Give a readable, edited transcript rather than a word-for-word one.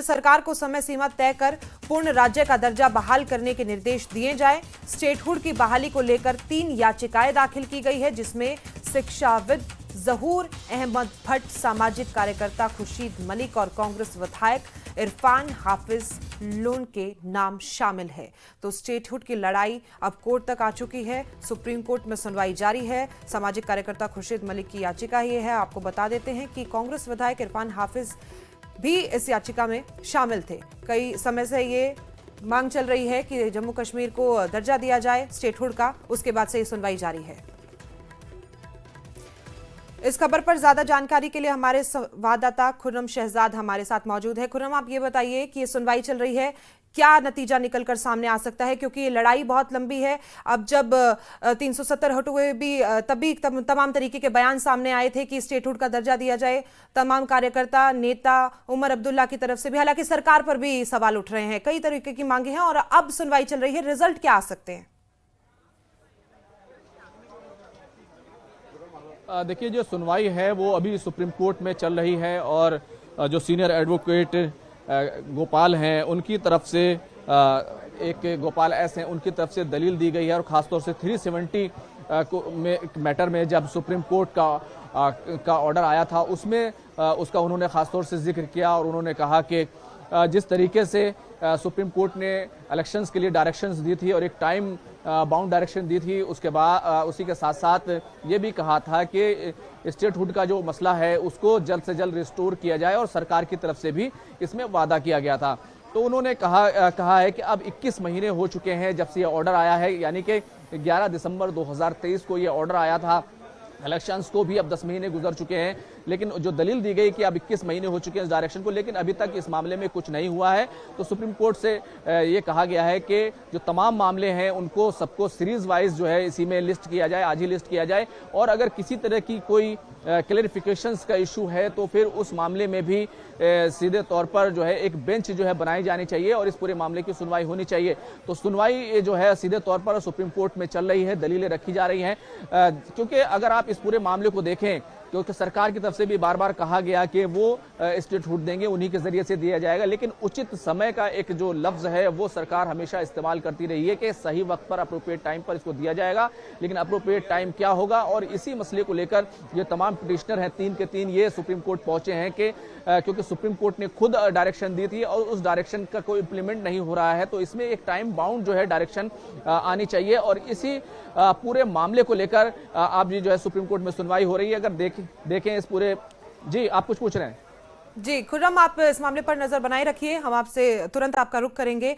केंद्र सरकार को समय सीमा तय कर पूर्ण राज्य का दर्जा बहाल करने के निर्देश दिए जाएं। स्टेटहुड की बहाली को लेकर 3 याचिकाएं दाखिल की गई है, जिसमें शिक्षाविद जहूर अहमद भट्ट, सामाजिक कार्यकर्ता खुर्शीद मलिक और कांग्रेस विधायक इरफान हाफिज लोन के नाम शामिल है। तो स्टेटहुड की लड़ाई अब कोर्ट तक आ चुकी है। सुप्रीम कोर्ट में सुनवाई जारी है। सामाजिक कार्यकर्ता खुर्शीद मलिक की याचिका ये है। आपको बता देते हैं कि कांग्रेस विधायक इरफान हाफिज भी इस याचिका में शामिल थे। कई समय से ये मांग चल रही है कि जम्मू कश्मीर को दर्जा दिया जाए स्टेटहुड का। उसके बाद से ये सुनवाई जारी है। इस खबर पर ज्यादा जानकारी के लिए हमारे संवाददाता खुर्रम शहजाद हमारे साथ मौजूद है। खुर्रम, आप ये बताइए कि ये सुनवाई चल रही है, क्या नतीजा निकलकर सामने आ सकता है, क्योंकि ये लड़ाई बहुत लंबी है। अब जब 370 हटे हुए भी तभी तमाम तरीके के बयान सामने आए थे कि स्टेटहुड का दर्जा दिया जाए। तमाम कार्यकर्ता नेता उमर अब्दुल्ला की तरफ से भी, हालांकि सरकार पर भी सवाल उठ रहे हैं, कई तरीके की मांगे हैं और अब सुनवाई चल रही है। रिजल्ट क्या आ सकते हैं? देखिए, जो सुनवाई है वो अभी सुप्रीम कोर्ट में चल रही है और जो सीनियर एडवोकेट गोपाल हैं उनकी तरफ से एक गोपाल एस हैं, उनकी तरफ से दलील दी गई है। और खासतौर से 370 मैटर में जब सुप्रीम कोर्ट का ऑर्डर आया था उसमें उसका उन्होंने खासतौर से जिक्र किया और उन्होंने कहा कि जिस तरीके से सुप्रीम कोर्ट ने इलेक्शंस के लिए डायरेक्शंस दी थी और एक टाइम बाउंड डायरेक्शन दी थी, उसके बाद उसी के साथ साथ ये भी कहा था कि स्टेटहुड का जो मसला है उसको जल्द से जल्द रिस्टोर किया जाए और सरकार की तरफ से भी इसमें वादा किया गया था। तो उन्होंने कहा है कि अब 21 महीने हो चुके हैं जब से ये ऑर्डर आया है, यानी कि 11 दिसंबर 2023 को ये ऑर्डर आया था। इलेक्शंस को भी अब 10 महीने गुजर चुके हैं, लेकिन जो दलील दी गई कि अब 21 महीने हो चुके हैं इस डायरेक्शन को, लेकिन अभी तक इस मामले में कुछ नहीं हुआ है। तो सुप्रीम कोर्ट से ये कहा गया है कि जो तमाम मामले हैं उनको सबको सीरीज वाइज जो है इसी में लिस्ट किया जाए, आज ही लिस्ट किया जाए। और अगर किसी तरह की कोई क्लैरिफिकेशंस का इशू है तो फिर उस मामले में भी सीधे तौर पर जो है एक बेंच जो है बनाई जानी चाहिए और इस पूरे मामले की सुनवाई होनी चाहिए। तो सुनवाई जो है सीधे तौर पर सुप्रीम कोर्ट में चल रही है, दलीलें रखी जा रही हैं। क्योंकि अगर आप इस पूरे मामले को देखें, क्योंकि सरकार की तरफ से भी बार बार कहा गया कि वो स्टेटहुड देंगे, उन्हीं के जरिए से दिया जाएगा, लेकिन उचित समय का एक जो लफ्ज है वो सरकार हमेशा इस्तेमाल करती रही है कि सही वक्त पर अप्रोप्रिएट टाइम पर इसको दिया जाएगा। लेकिन अप्रोप्रिएट टाइम क्या होगा, और इसी मसले को लेकर ये तमाम पिटिशनर हैं 3 के 3 ये सुप्रीम कोर्ट पहुंचे हैं कि क्योंकि सुप्रीम कोर्ट ने खुद डायरेक्शन दी थी और उस डायरेक्शन का कोई इंप्लीमेंट नहीं हो रहा है, तो इसमें एक टाइम बाउंड जो है डायरेक्शन आनी चाहिए। और इसी पूरे मामले को लेकर आप जी जो है सुप्रीम कोर्ट में सुनवाई हो रही है। अगर देखें इस पूरे, जी आप कुछ पूछ रहे हैं? जी खुर्रम, आप इस मामले पर नजर बनाए रखिए, हम आपसे तुरंत आपका रुख करेंगे।